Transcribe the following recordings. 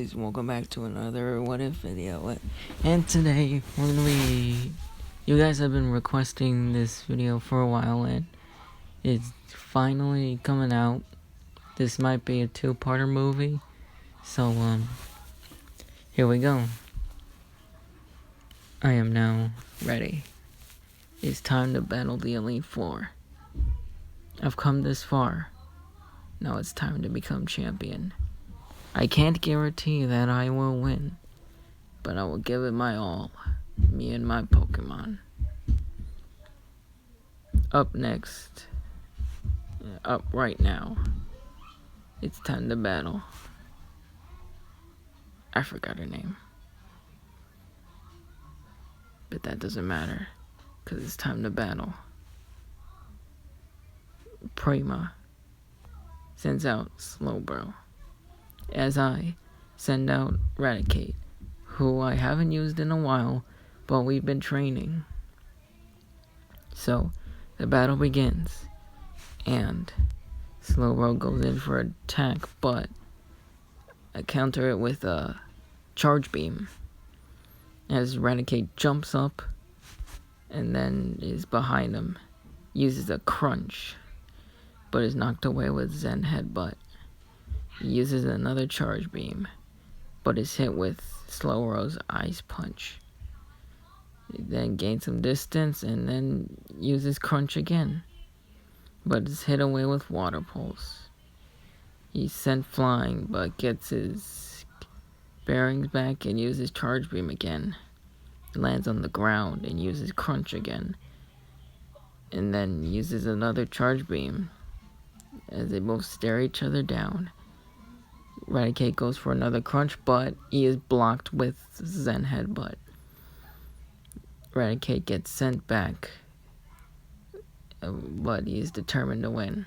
guys, welcome back to another What If video. And today, you guys have been requesting this video for a while, and it's finally coming out. This might be a two-parter movie, so, here we go. I am now ready. It's time to battle the Elite Four. I've come this far. Now it's time to become champion. I can't guarantee that I will win, but I will give it my all, me and my Pokemon. Up next, up right now, it's time to battle. I forgot her name, but that doesn't matter, because it's time to battle. Prima sends out Slowbro, as I send out Raticate, who I haven't used in a while, but we've been training. So, the battle begins, and Slowbro goes in for an attack, but I counter it with a Charge Beam, as Raticate jumps up, and then is behind him, uses a Crunch, but is knocked away with Zen Headbutt. He uses another Charge Beam, but is hit with Slowbro's Ice Punch. He then gains some distance and then uses Crunch again, but is hit away with Water Pulse. He's sent flying, but gets his bearings back and uses Charge Beam again. He lands on the ground and uses Crunch again, and then uses another Charge Beam, as they both stare each other down. Raticate goes for another Crunch, but he is blocked with Zen Headbutt. Raticate gets sent back, but he is determined to win.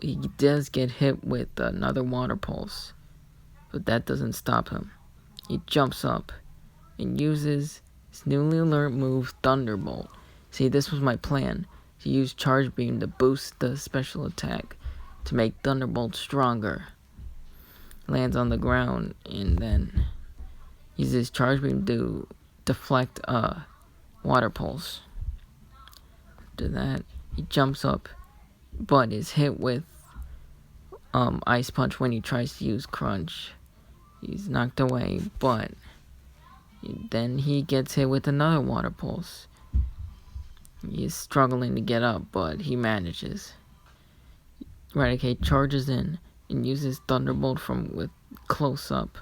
He does get hit with another Water Pulse, but that doesn't stop him. He jumps up and uses his newly learned move, Thunderbolt. See, this was my plan, to use Charge Beam to boost the special attack, to make Thunderbolt stronger. Lands on the ground and then uses Charge Beam to deflect a Water Pulse. After that, he jumps up, but is hit with Ice Punch when he tries to use Crunch. He's knocked away, but then he gets hit with another Water Pulse. He is struggling to get up, but he manages. Raticate charges in and uses Thunderbolt with close up,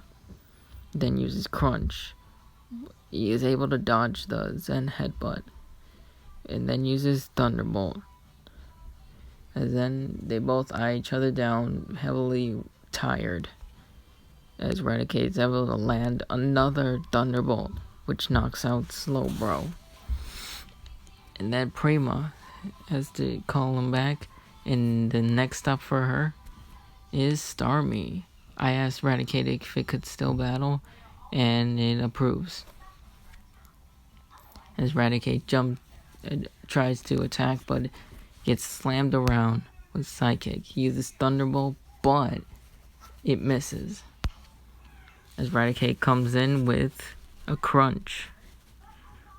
then uses Crunch. He is able to dodge the Zen Headbutt, and then uses Thunderbolt. And then they both eye each other down, heavily tired, as Raticate is able to land another Thunderbolt, which knocks out Slowbro. And then Prima has to call him back, and the next stop for her is Starmie. I asked Raticate if it could still battle, and it approves. As Raticate tries to attack, but gets slammed around with Psychic. He uses Thunderbolt, but it misses. As Raticate comes in with a Crunch,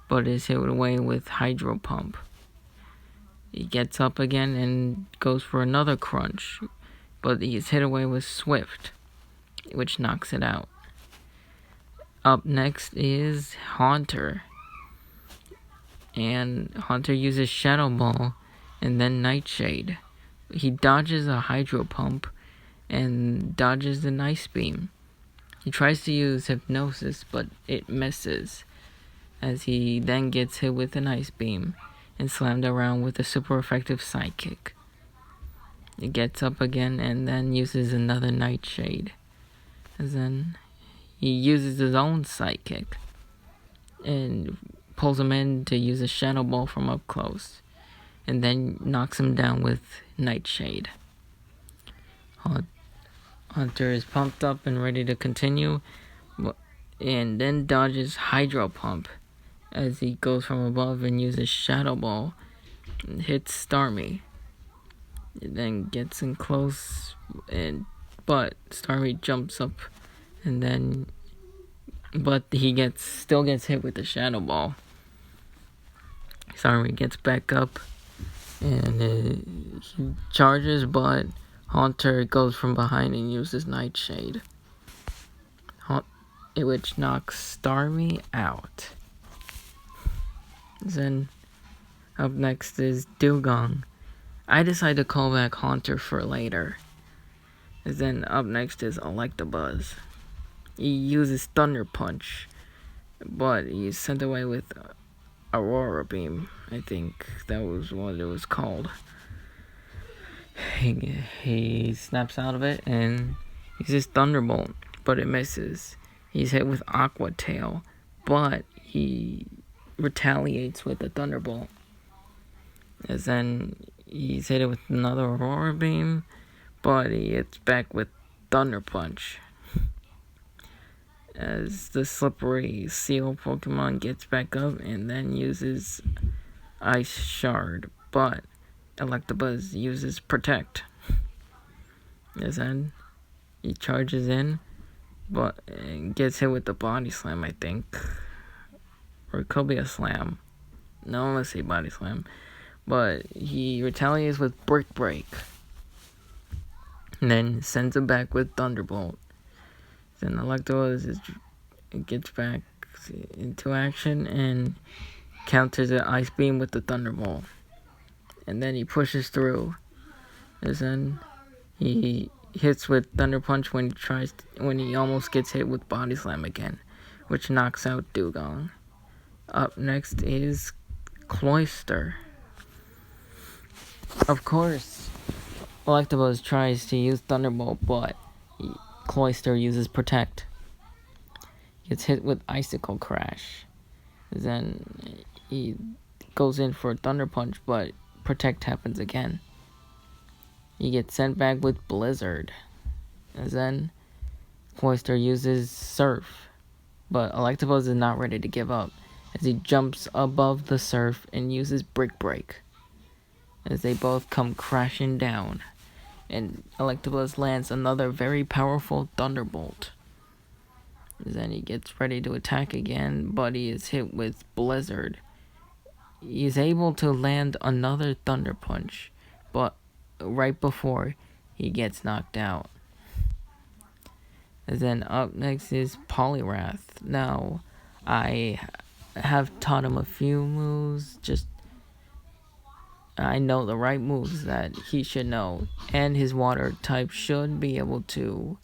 but is hit away with Hydro Pump. He gets up again and goes for another Crunch, but he's hit away with Swift, which knocks it out. Up next is Haunter, and Haunter uses Shadow Ball and then Nightshade. He dodges a Hydro Pump and dodges an Ice Beam. He tries to use Hypnosis, but it misses, as he then gets hit with an Ice Beam and slammed around with a super effective Psychic. He gets up again and then uses another Nightshade. And then he uses his own Psychic and pulls him in to use a Shadow Ball from up close, and then knocks him down with Nightshade. Hunter is pumped up and ready to continue, and then dodges Hydro Pump as he goes from above and uses Shadow Ball and hits Starmie. It then gets in close and but Starmie jumps up, and then, but he still gets hit with the Shadow Ball. Starmie gets back up, and he charges, but Haunter goes from behind and uses Nightshade, which knocks Starmie out. Then up next is Dugong. I decide to call back Haunter for later. Then up next is Electabuzz. He uses Thunder Punch, but he's sent away with Aurora Beam. I think that was what it was called. He snaps out of it and uses Thunderbolt, but it misses. He's hit with Aqua Tail, but he retaliates with a Thunderbolt. And then he's hit with another Aurora Beam, but he hits back with Thunder Punch. As the slippery seal Pokemon gets back up and then uses Ice Shard, but Electabuzz uses Protect. And then he charges in, but gets hit with the Body Slam, I think. Or it could be a Slam. No, let's say Body Slam. But he retaliates with Brick Break. And then sends it back with Thunderbolt. Then Electabuzz gets back into action and counters the Ice Beam with the Thunderbolt. And then he pushes through. And then he hits with Thunder Punch when he almost gets hit with Body Slam again, which knocks out Dugong. Up next is Cloyster. Of course, Electabuzz tries to use Thunderbolt, but Cloyster uses Protect. Gets hit with Icicle Crash. Then he goes in for a Thunder Punch, but Protect happens again. He gets sent back with Blizzard. And then Cloyster uses Surf, but Electabuzz is not ready to give up, as he jumps above the Surf and uses Brick Break. As they both come crashing down, and Electabuzz lands another very powerful Thunderbolt. Then he gets ready to attack again, but he is hit with Blizzard. He is able to land another Thunder Punch, but right before he gets knocked out. And then up next is Poliwrath. Now, I have taught him a few moves, I know the right moves that he should know, and his water type should be able to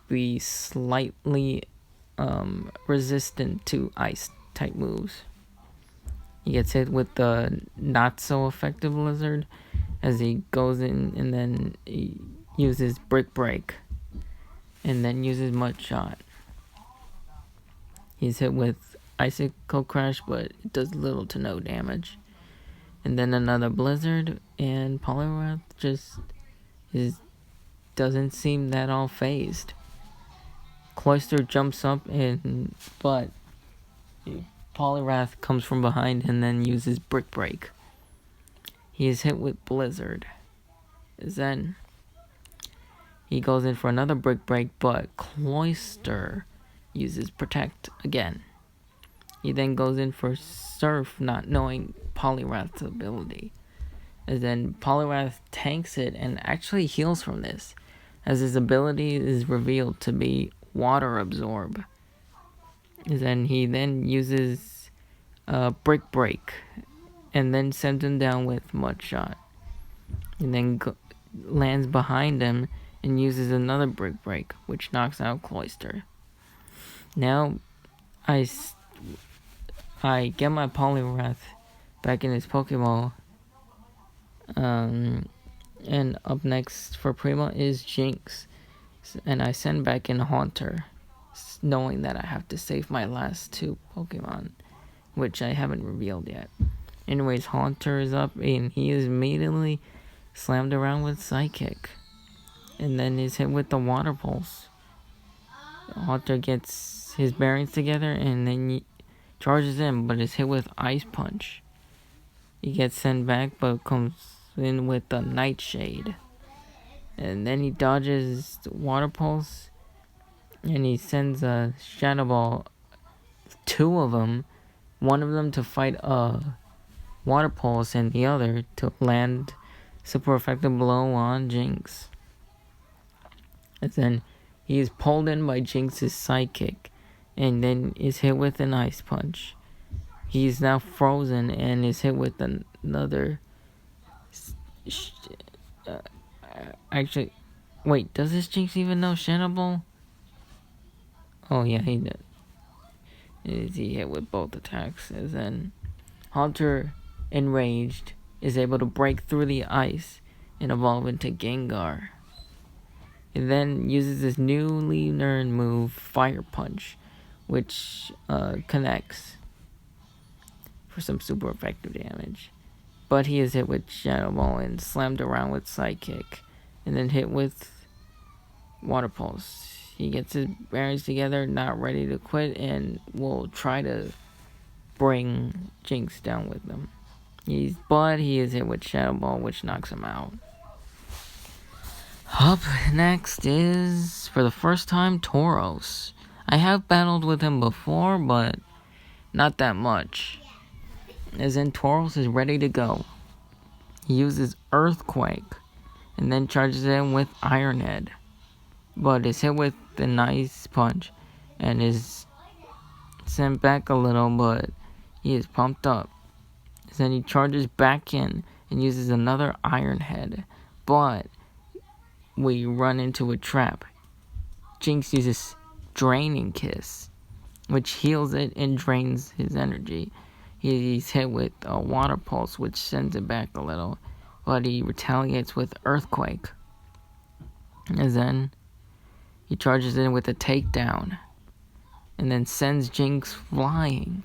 be slightly resistant to ice type moves. He gets hit with the not so effective Blizzard as he goes in, and then he uses Brick Break and then uses Mud Shot. He's hit with Icicle Crash, but it does little to no damage. And then another Blizzard, and Poliwrath doesn't seem that all phased. Cloyster jumps up, but Poliwrath comes from behind and then uses Brick Break. He is hit with Blizzard. Then he goes in for another Brick Break, but Cloyster uses Protect again. He then goes in for Surf, not knowing Poliwrath's ability. And then Poliwrath tanks it and actually heals from this, as his ability is revealed to be Water Absorb. And then he uses Brick Break, and then sends him down with Mud Shot. And then lands behind him and uses another Brick Break, which knocks out Cloyster. Now, I get my Poliwrath back in his Pokeball. And up next for Prima is Jinx. And I send back in Haunter, knowing that I have to save my last two Pokemon, which I haven't revealed yet. Anyways, Haunter is up, and he is immediately slammed around with Psychic. And then is hit with the Water Pulse. Haunter gets his bearings together, and then he charges in, but is hit with Ice Punch. He gets sent back, but comes in with the Nightshade. And then he dodges the Water Pulse, and he sends a Shadow Ball, two of them, one of them to fight a Water Pulse, and the other to land super effective blow on Jinx. And then he is pulled in by Jinx's sidekick, and then is hit with an Ice Punch. He is now frozen and is hit with another. Actually, wait, does this Jinx even know Shadow Ball? Oh yeah, he did. Is he hit with both attacks? And then Haunter, enraged, is able to break through the ice and evolve into Gengar. He then uses his newly learned move, Fire Punch, which connects for some super effective damage. But he is hit with Shadow Ball and slammed around with Psychic, and then hit with Water Pulse. He gets his bearings together, not ready to quit, and will try to bring Jinx down with him. But he is hit with Shadow Ball, which knocks him out. Up next is, for the first time, Tauros. I have battled with him before, but not that much. As in, Tauros is ready to go. He uses Earthquake, and then charges in with Iron Head, but is hit with an Ice Punch, and is sent back a little, but he is pumped up. Then he charges back in, and uses another Iron Head, but we run into a trap. Jinx uses Draining Kiss, which heals it and drains his energy. He's hit with a Water Pulse, which sends it back a little, but he retaliates with Earthquake. And then he charges in with a Takedown, and then sends Jinx flying.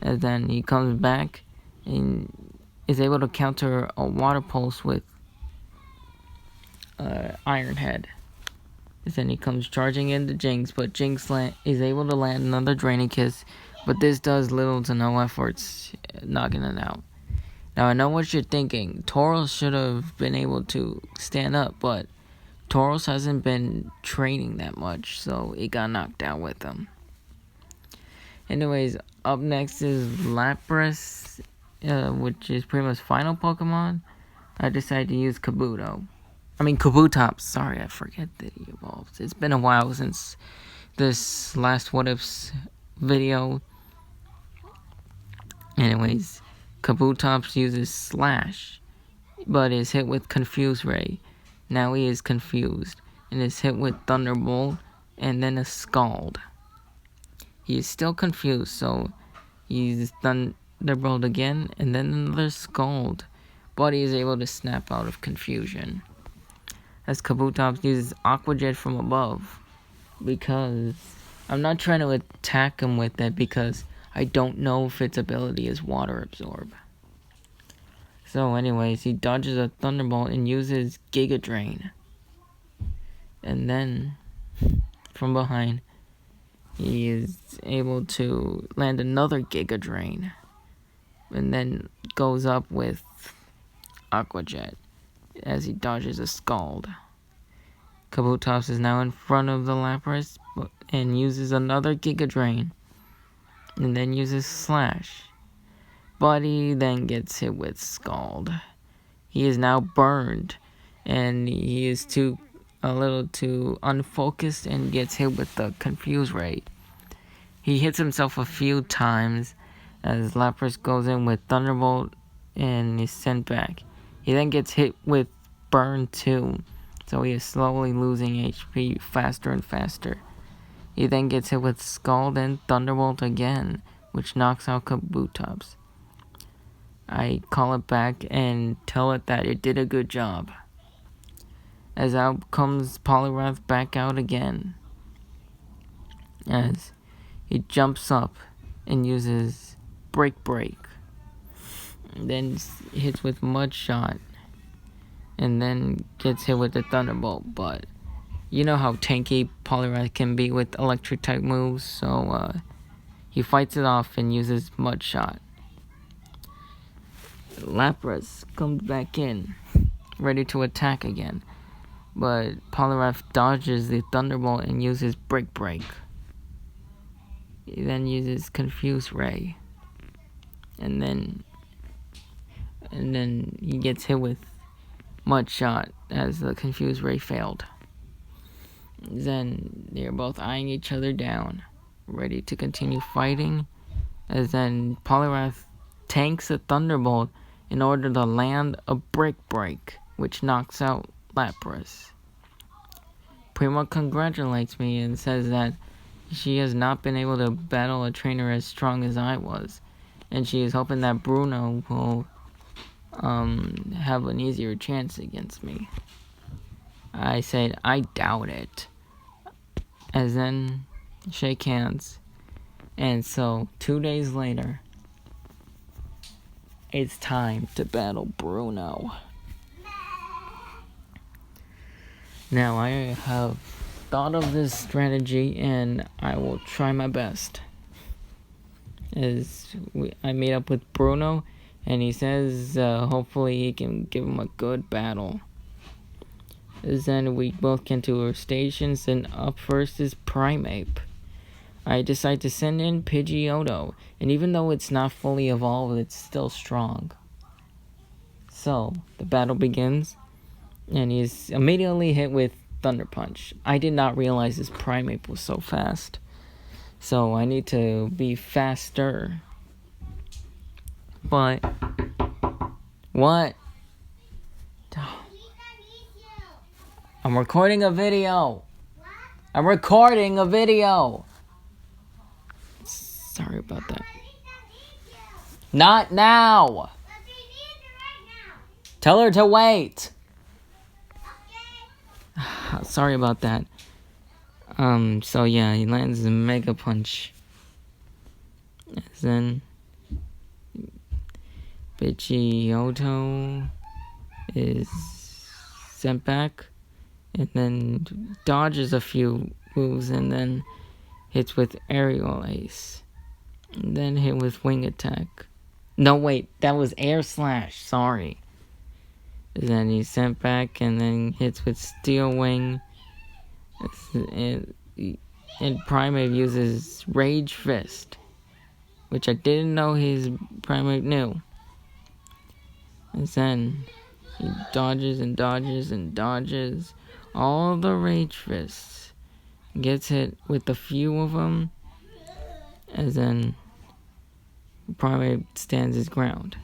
And then he comes back and is able to counter a Water Pulse with Iron Head. And then he comes charging into Jinx, but Jinx is able to land another Draining Kiss, but this does little to no efforts knocking it out. Now I know what you're thinking. Tauros should have been able to stand up, but Tauros hasn't been training that much, so it got knocked out with him. Anyways, up next is Lapras, which is pretty much final Pokemon. I decided to use Kabutops. Sorry, I forget that he evolved. It's been a while since this last What Ifs video. Anyways, Kabutops uses Slash, but is hit with Confuse Ray. Now he is confused, and is hit with Thunderbolt, and then a Scald. He is still confused, so he uses Thunderbolt again, and then another Scald, but he is able to snap out of confusion. As Kabutops uses Aqua Jet from above, because I'm not trying to attack him with it, because I don't know if its ability is Water Absorb. So anyways, he dodges a Thunderbolt and uses Giga Drain. And then, from behind, he is able to land another Giga Drain. And then goes up with Aqua Jet as he dodges a Scald. Kabutops is now in front of the Lapras and uses another Giga Drain. And then uses Slash. But he then gets hit with Scald. He is now burned, and he is a little too unfocused and gets hit with the Confuse Ray. He hits himself a few times as Lapras goes in with Thunderbolt and is sent back. He then gets hit with Burn too, so he is slowly losing HP faster and faster. He then gets hit with Scald and Thunderbolt again, which knocks out Kabutops. I call it back and tell it that it did a good job. As out comes Poliwrath back out again, as he jumps up and uses Break, then hits with Mud Shot, and then gets hit with the Thunderbolt. But you know how tanky Poliwrath can be with electric type moves, so he fights it off and uses Mud Shot. Lapras comes back in, ready to attack again, but Poliwrath dodges the Thunderbolt and uses Brick Break. He then uses Confuse Ray. And then he gets hit with Mud Shot as the Confuse Ray failed. Then they're both eyeing each other down, ready to continue fighting, as then Poliwrath tanks a Thunderbolt in order to land a Brick Break, which knocks out Lapras. Prima congratulates me and says that she has not been able to battle a trainer as strong as I was, and she is hoping that Bruno will have an easier chance against me. I said, I doubt it. As then, shake hands. And so, 2 days later, it's time to battle Bruno. Now, I have thought of this strategy, and I will try my best. I made up with Bruno, and he says hopefully he can give him a good battle. Then we both get to our stations, and up first is Primeape. I decide to send in Pidgeotto, and even though it's not fully evolved, it's still strong. So, the battle begins, and he's immediately hit with Thunder Punch. I did not realize this Primeape was so fast, so I need to be faster. But, what? I'm recording a video. I'm recording a video. Sorry about that. Not now. Tell her to wait. Sorry about that. So yeah, he lands a Mega Punch. Then Pidgeotto is sent back, and then dodges a few moves, and then hits with Aerial Ace. And then hit with Wing Attack. No, wait, that was Air Slash, sorry. Then he's sent back, and then hits with Steel Wing. And Primeape uses Rage Fist, which I didn't know his Primeape knew. And then he dodges and dodges and dodges all the Rage Fists. Gets hit with a few of them, and then Primeape stands his ground.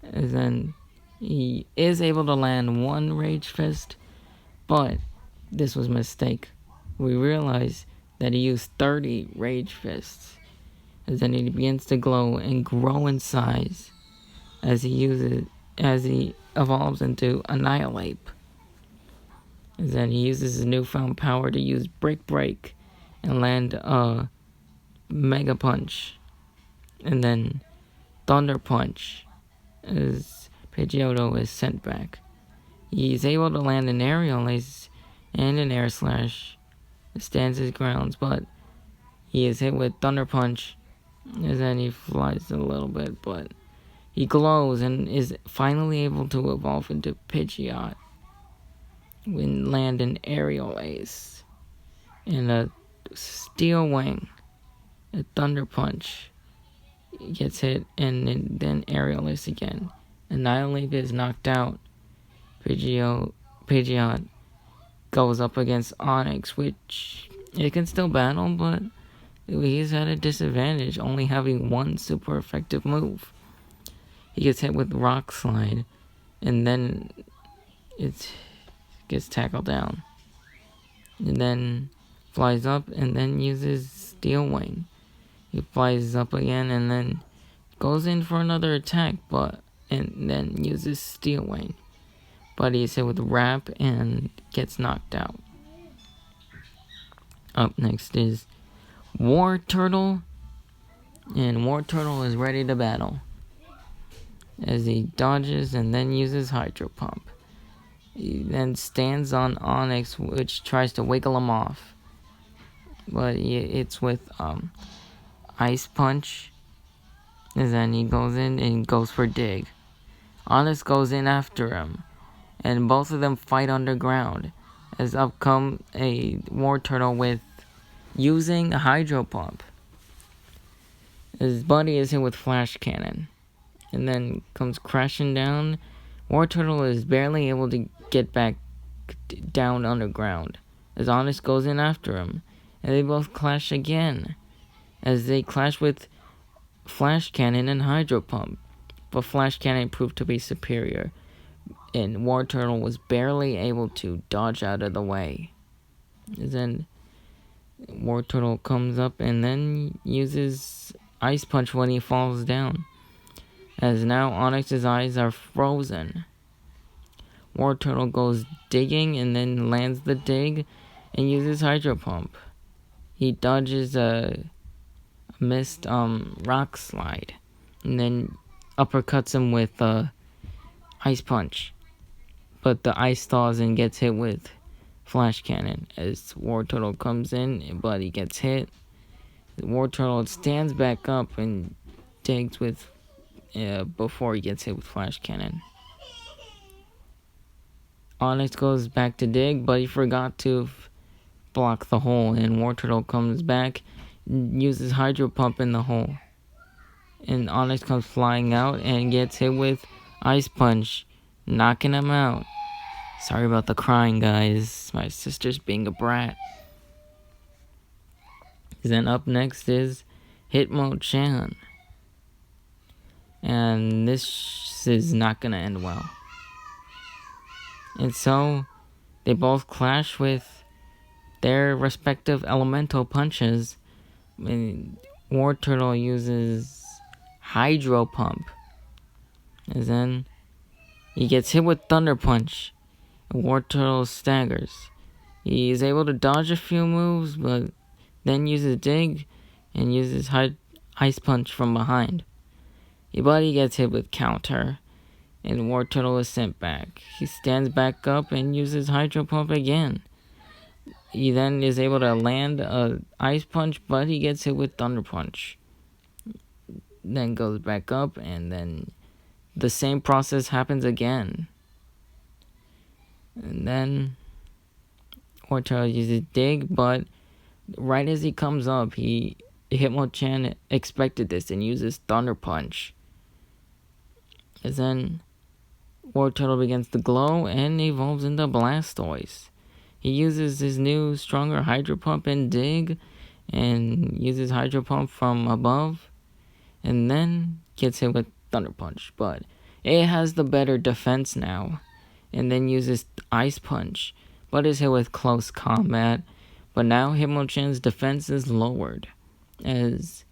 And then he is able to land one Rage Fist, but this was a mistake. We realized that he used 30 Rage Fists. And then he begins to glow and grow in size as he evolves into Annihilate. And then he uses his newfound power to use Brick Break and land a Mega Punch. And then Thunder Punch as Pidgeotto is sent back. He's able to land an Aerial Ace and an Air Slash. It stands his grounds, but he is hit with Thunder Punch. And then he flies a little bit, but he glows and is finally able to evolve into Pidgeot. And land an Aerial Ace and a Steel Wing, a Thunder Punch gets hit, and then Aerial Ace again. Annihilate is knocked out. Pidgeot goes up against Onix, which it can still battle, but he's at a disadvantage, only having one super effective move. He gets hit with Rock Slide, and then it gets tackled down. And then flies up, and then uses Steel Wing. He flies up again, and then goes in for another attack, and then uses Steel Wing. But he's hit with Wrap and gets knocked out. Up next is War Turtle, and War Turtle is ready to battle as he dodges and then uses Hydro Pump. He then stands on Onix, which tries to wiggle him off, but it's with Ice Punch, and then he goes in and goes for Dig. Onix goes in after him, and both of them fight underground. As up come a war turtle with using a hydro pump. His buddy is hit with flash cannon, and then comes crashing down. War turtle is barely able to get back down underground, as Honest goes in after him, and they both clash again, as they clash with flash cannon and hydro pump, but flash cannon proved to be superior, and War Turtle was barely able to dodge out of the way. And then War Turtle comes up and then uses Ice Punch when he falls down, as now Onyx's eyes are frozen. War Turtle goes digging and then lands the dig and uses Hydro Pump. He dodges a missed rock slide and then uppercuts him with Ice Punch. But the ice thaws and gets hit with Flash Cannon as War Turtle comes in, but he gets hit. War Turtle stands back up and digs with before he gets hit with Flash Cannon. Onyx goes back to dig, but he forgot to block the hole, and War Turtle comes back, uses Hydro Pump in the hole. And Onyx comes flying out and gets hit with Ice Punch, knocking him out. Sorry about the crying, guys. My sister's being a brat. Then up next is Hitmonchan. And this is not going to end well. And so, they both clash with their respective elemental punches. And War Turtle uses Hydro Pump. And then he gets hit with Thunder Punch. War Turtle staggers. He is able to dodge a few moves, but then uses Dig and uses Ice Punch from behind. But he gets hit with Counter, and War Turtle is sent back. He stands back up and uses Hydro Pump again. He then is able to land a Ice Punch, but he gets hit with Thunder Punch. Then goes back up, and then the same process happens again. And then War Turtle uses Dig, but right as he comes up, Hitmonchan expected this and uses Thunder Punch. And then War Turtle begins to glow and evolves into Blastoise. He uses his new stronger Hydro Pump and Dig, and uses Hydro Pump from above, and then gets hit with Thunder Punch. But it has the better defense now, and then uses Ice Punch, but is hit with Close Combat. But now Hitmonchan's defense is lowered, as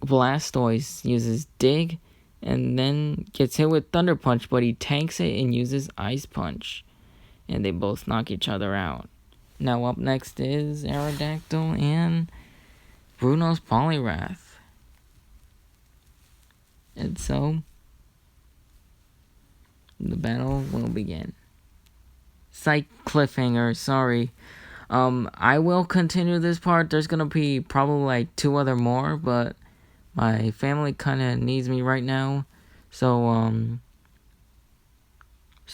Blastoise uses Dig, and then gets hit with Thunder Punch, but he tanks it and uses Ice Punch. And they both knock each other out. Now up next is Aerodactyl and Bruno's Poliwrath. And so, the battle will begin. Psych cliffhanger, sorry. I will continue this part. There's gonna be probably like 2 other more, but my family kinda needs me right now. So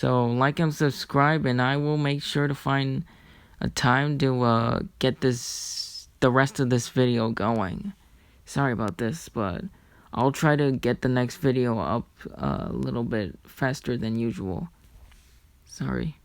like and subscribe, and I will make sure to find a time to get the rest of this video going. Sorry about this, but I'll try to get the next video up a little bit faster than usual. Sorry.